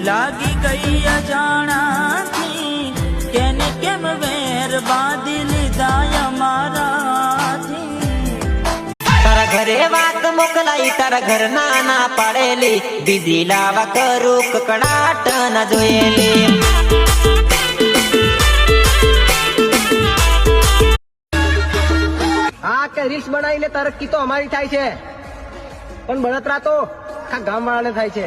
લાગી ગઈ અજાણાથી કેને કેમ વેર બાંધી લીધા અમારાથી તારા ઘરે વાત મોકલાઈ તારા ઘર ના પાડેલી દીદી લાવા કરું કકડાટ ન જોયેલી હા કે રીલ્સ બનાવીને તરક્કી તો અમારી થાય છે પણ બળતરા તો આખા ગામ વાળાને થાય છે